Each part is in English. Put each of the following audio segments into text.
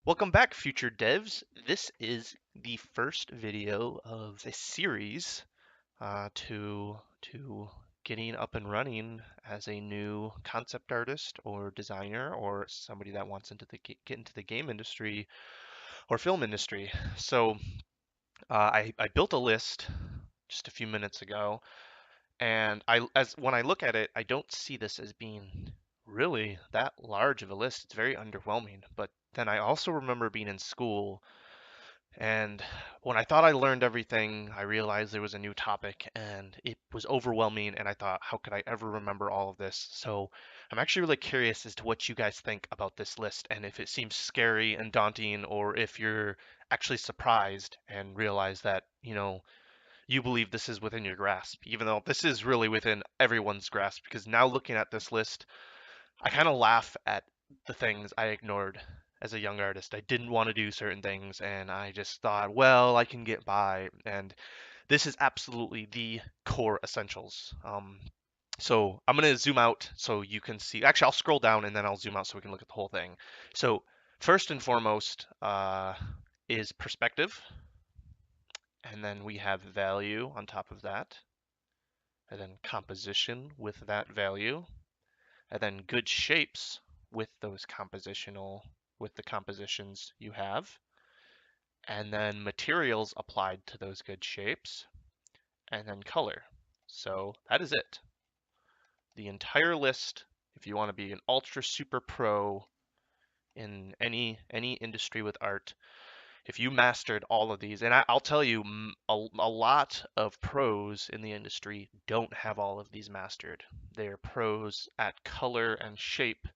Welcome back, future devs. This is the first video of a series to getting up and running as a new concept artist or designer or somebody that wants get into the game industry or film industry. So I built a list just a few minutes ago, and as when I look at it, I don't see this as being really that large of a list. It's very underwhelming. But then I also remember being in school, and when I thought I learned everything, I realized there was a new topic and it was overwhelming. And I thought, how could I ever remember all of this? So I'm actually really curious as to what you guys think about this list and if it seems scary and daunting, or if you're actually surprised and realize that, you believe this is within your grasp, even though this is really within everyone's grasp. Because now looking at this list, I kind of laugh at the things I ignored as a young artist. I didn't want to do certain things, and I just thought, well, I can get by. And this is absolutely the core essentials. So I'm going to zoom out so you can see. Actually, I'll scroll down and then I'll zoom out so we can look at the whole thing. So first and foremost is perspective, and then we have value on top of that, and then composition with that value, and then good shapes with the compositions you have, and then materials applied to those good shapes, and then color. So that is it. The entire list, if you want to be an ultra super pro in any industry with art, if you mastered all of these, and I'll tell you, a lot of pros in the industry don't have all of these mastered. They're pros at color and shape,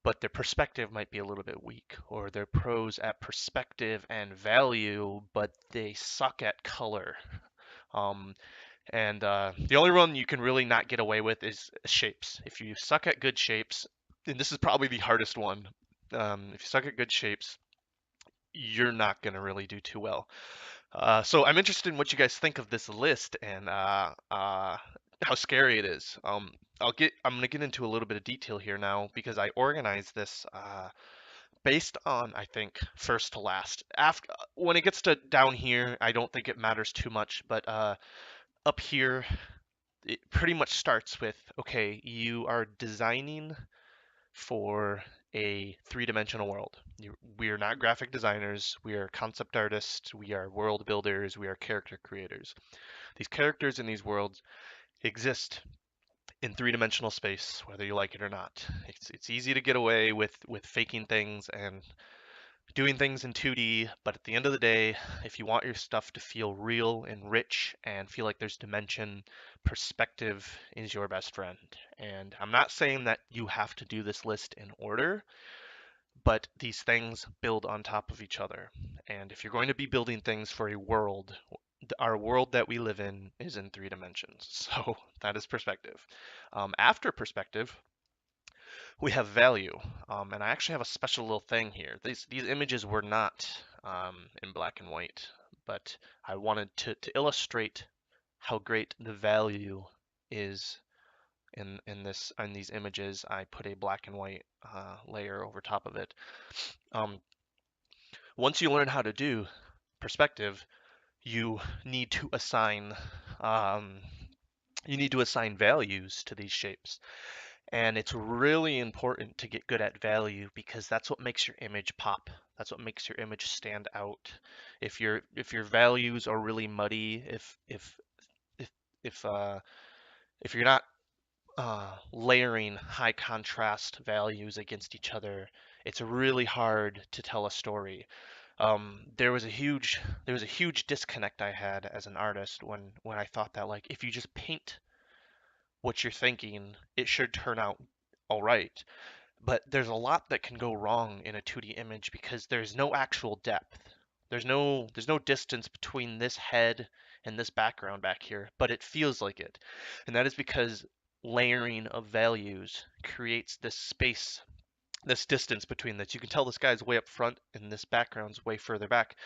but their perspective might be a little bit weak, or they're pros at perspective and value, but they suck at color. Um, and the only one you can really not get away with is shapes. If you suck at good shapes, and this is probably the hardest one, if you suck at good shapes, you're not going to really do too well. So I'm interested in what you guys think of this list and how scary it is. I'm gonna get into a little bit of detail here now because I organized this based on, I think, first to last. After when it gets to down here, I don't think it matters too much, but up here it pretty much starts with, okay, you are designing for a three-dimensional world. We are not graphic designers, we are concept artists, we are world builders, we are character creators. These characters in these worlds exist in three-dimensional space, whether you like it or not. It's easy to get away with faking things and doing things in 2D, but at the end of the day, if you want your stuff to feel real and rich and feel like there's dimension, perspective is your best friend. And I'm not saying that you have to do this list in order, but these things build on top of each other. And if you're going to be building things for a world, our world that we live in is in three dimensions. So that is perspective. After perspective, we have value. And I actually have a special little thing here. These images were not in black and white, but I wanted to illustrate how great the value is in these images. I put a black and white layer over top of it. Um, Once you learn how to do perspective, you need to assign um, values to these shapes. And it's really important to get good at value because that's what makes your image pop. That's what makes your image stand out. If your values are really muddy, if if uh, if you're not layering high contrast values against each other, it's really hard to tell a story. There was a huge disconnect I had as an artist when I thought that, like, if you just paint what you're thinking, it should turn out all right. But there's a lot that can go wrong in a 2D image because there's no actual depth. There's no distance between this head and this background back here, but it feels like it. And that is because layering of values creates this space, this distance between this. You can tell this guy's way up front and this background's way further back.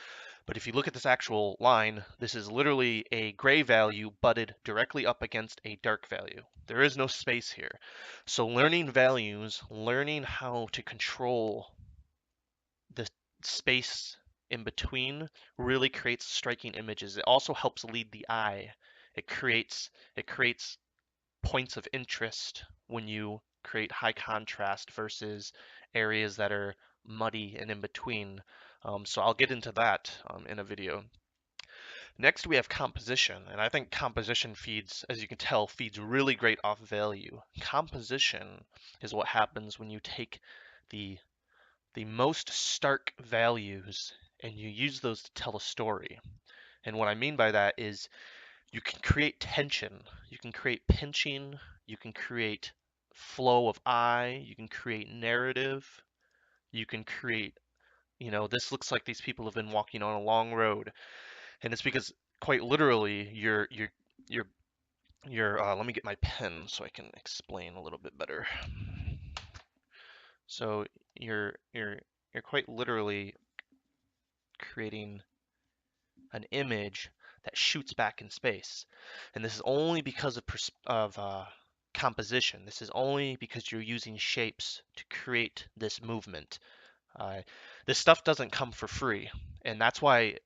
But if you look at this actual line, this is literally a gray value butted directly up against a dark value. There is no space here. So learning values, learning how to control space in between really creates striking images. It also helps lead the eye. It creates points of interest when you create high contrast versus areas that are muddy and in between. So I'll get into that in a video. Next, we have composition, and I think composition feeds, as you can tell, feeds really great off value. Composition is what happens when you take the the most stark values and you use those to tell a story. And what I mean by that is you can create tension, you can create pinching, you can create flow of eye, you can create narrative, you can create, this looks like these people have been walking on a long road. And it's because quite literally you're let me get my pen so I can explain a little bit better. So you're quite literally creating an image that shoots back in space. And this is only because of composition. This is only because you're using shapes to create this movement. Uh, this stuff doesn't come for free. And that's why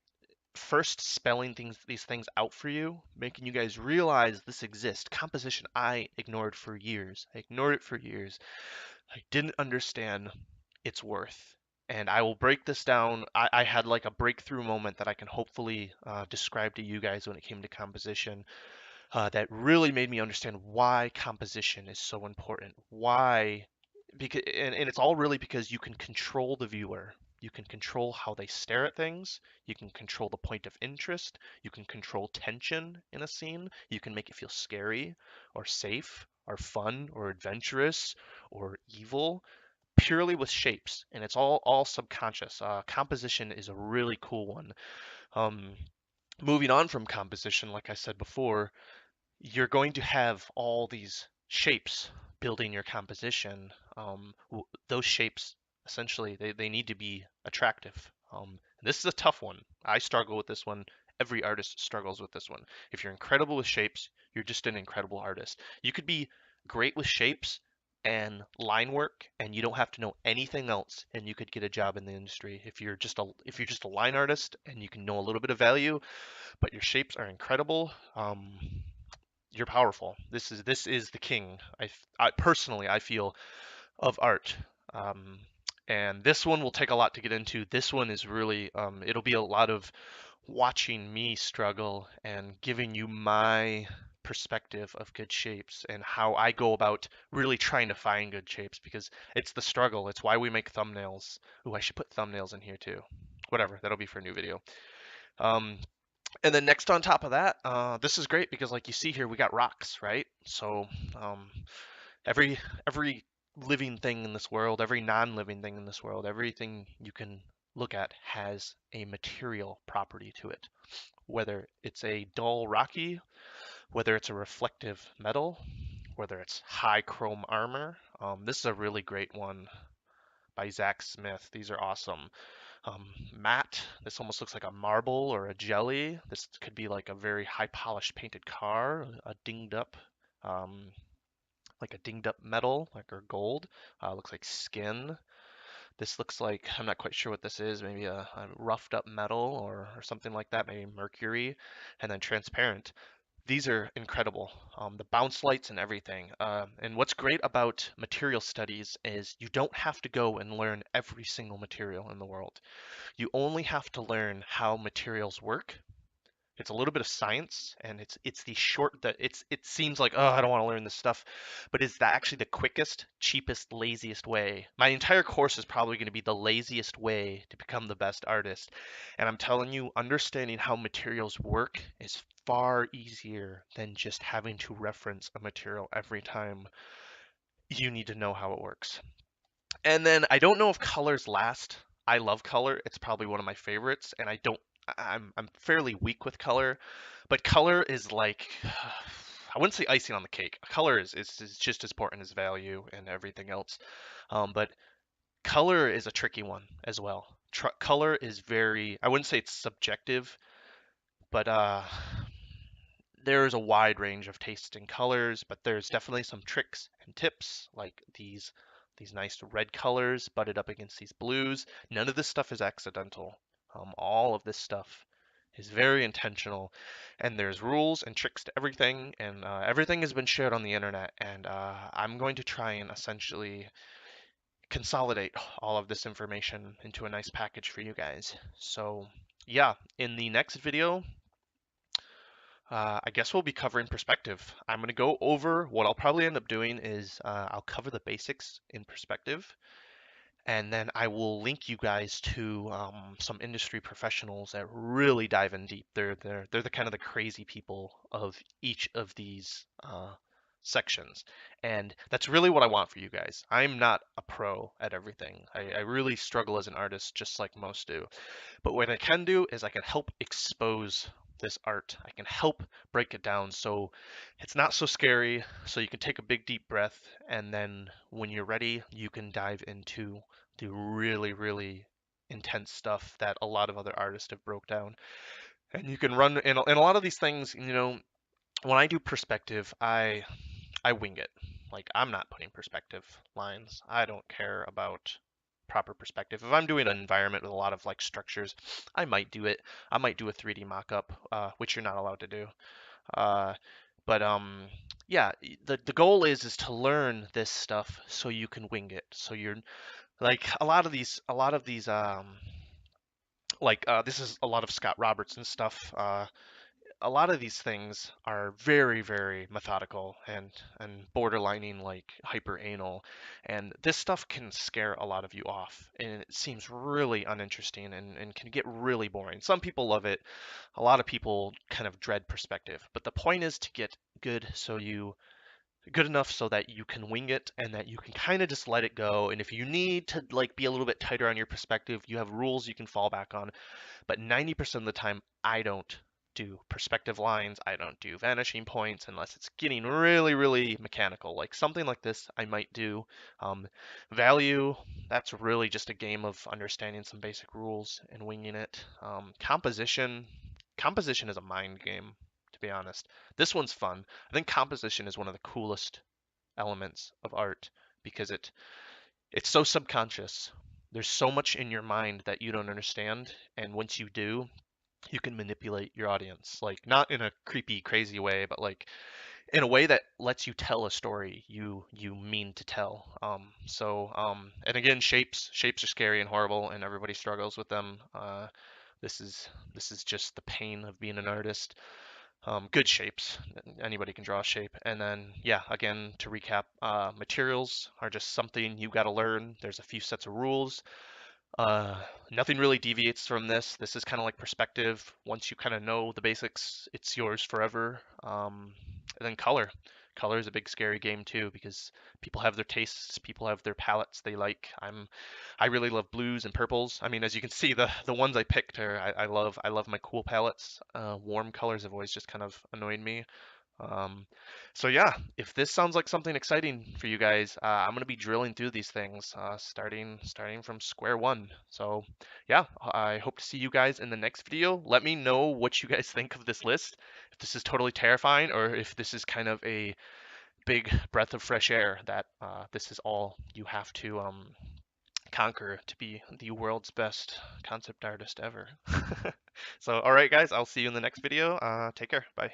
first spelling these things out for you, making you guys realize this exists. Composition I ignored for years. I ignored it for years. I didn't understand its worth. And I will break this down. I had like a breakthrough moment that I can hopefully describe to you guys when it came to composition that really made me understand why composition is so important. Why? Because and it's all really because you can control the viewer. You can control how they stare at things. You can control the point of interest. You can control tension in a scene. You can make it feel scary or safe or fun or adventurous or evil purely with shapes, and it's all subconscious. Composition is a really cool one. Um, Moving on from composition, like I said before, you're going to have all these shapes building your composition. Those shapes essentially they need to be attractive. This is a tough one. I struggle with this one. Every artist struggles with this one. If you're incredible with shapes, you're just an incredible artist. You could be great with shapes and line work and you don't have to know anything else and you could get a job in the industry. If you're just a line artist and you can know a little bit of value, but your shapes are incredible, you're powerful. This is the king. I personally I feel of art. Um, and this one will take a lot to get into. This one is really it'll be a lot of watching me struggle and giving you my perspective of good shapes and how I go about really trying to find good shapes because it's the struggle. It's why we make thumbnails. Ooh, I should put thumbnails in here too. Whatever, that'll be for a new video. Um, and then next on top of that, this is great because like you see here, we got rocks, right? So um, every living thing in this world, every non-living thing in this world, everything you can look at has a material property to it. Whether it's a dull rocky, whether it's a reflective metal, whether it's high chrome armor. This is a really great one by Zach Smith. These are awesome. Matte, this almost looks like a marble or a jelly. This could be like a very high polished painted car, a dinged up, um, like a dinged up metal, like or gold. Looks like skin. This looks like, I'm not quite sure what this is, maybe a roughed up metal or something like that, maybe mercury, and then transparent. These are incredible. The bounce lights and everything. And what's great about material studies is you don't have to go and learn every single material in the world. You only have to learn how materials work. It's a little bit of science, and it's the short that it seems like, oh, I don't want to learn this stuff, but is that actually the quickest, cheapest, laziest way? My entire course is probably going to be the laziest way to become the best artist. And I'm telling you, understanding how materials work is far easier than just having to reference a material every time you need to know how it works. And then I don't know if colors last. I love color. It's probably one of my favorites, and I'm fairly weak with color, but color is like I wouldn't say icing on the cake. Color is just as important as value and everything else. But color is a tricky one as well. Color is very, I wouldn't say it's subjective, but there's a wide range of tastes in colors, but there's definitely some tricks and tips like these these nice red colors butted up against these blues. None of this stuff is accidental. All of this stuff is very intentional, and there's rules and tricks to everything, and everything has been shared on the internet, and I'm going to try and essentially consolidate all of this information into a nice package for you guys. So yeah, in the next video, I guess we'll be covering perspective. I'm going to go over what I'll probably end up doing is I'll cover the basics in perspective, and then I will link you guys to some industry professionals that really dive in deep. They're the kind of the crazy people of each of these sections, and that's really what I want for you guys. I'm not a pro at everything. I really struggle as an artist, just like most do. But what I can do is I can help expose this art. I can help break it down so it's not so scary, so you can take a big deep breath, and then when you're ready, you can dive into the really, really intense stuff that a lot of other artists have broke down. And you can run in a lot of these things, when I do perspective, I wing it. Like I'm not putting perspective lines. I don't care about proper perspective. If I'm doing an environment with a lot of like structures, I might do it. I might do a 3D mock-up, which you're not allowed to do. Uh, but yeah, the goal is to learn this stuff so you can wing it. So you're like a lot of these like this is a lot of Scott Robertson stuff. A lot of these things are very, very methodical and borderlining like hyper anal, and this stuff can scare a lot of you off, and it seems really uninteresting and can get really boring. Some people love it, a lot of people kind of dread perspective, but the point is to get good enough so that you can wing it and that you can kind of just let it go. And if you need to like be a little bit tighter on your perspective, you have rules you can fall back on. But 90% of the time, I don't do perspective lines. I don't do vanishing points unless it's getting really, really mechanical. Like something like this, I might do. Um, Value, that's really just a game of understanding some basic rules and winging it. Composition is a mind game, to be honest. This one's fun. I think composition is one of the coolest elements of art because it's so subconscious. There's so much in your mind that you don't understand, and once you do, you can manipulate your audience. Like not in a creepy, crazy way, but like in a way that lets you tell a story you mean to tell. And again, shapes are scary and horrible, and everybody struggles with them. This is just the pain of being an artist. Good shapes. Anybody can draw a shape. And then, yeah, again, to recap, materials are just something you got to learn. There's a few sets of rules. Uh, Nothing really deviates from this. This is kind of like perspective. Once you kind of know the basics, it's yours forever. And then color. Color is a big scary game too because people have their tastes, people have their palettes they like. I really love blues and purples. I mean, as you can see, the ones I picked are I love my cool palettes. Warm colors have always just kind of annoyed me. Um, so yeah, if this sounds like something exciting for you guys, I'm gonna be drilling through these things, starting from square one. So yeah, I hope to see you guys in the next video. Let me know what you guys think of this list. If this is totally terrifying, or if this is kind of a big breath of fresh air that this is all you have to conquer to be the world's best concept artist ever. So all right, guys, I'll see you in the next video. Take care. Bye.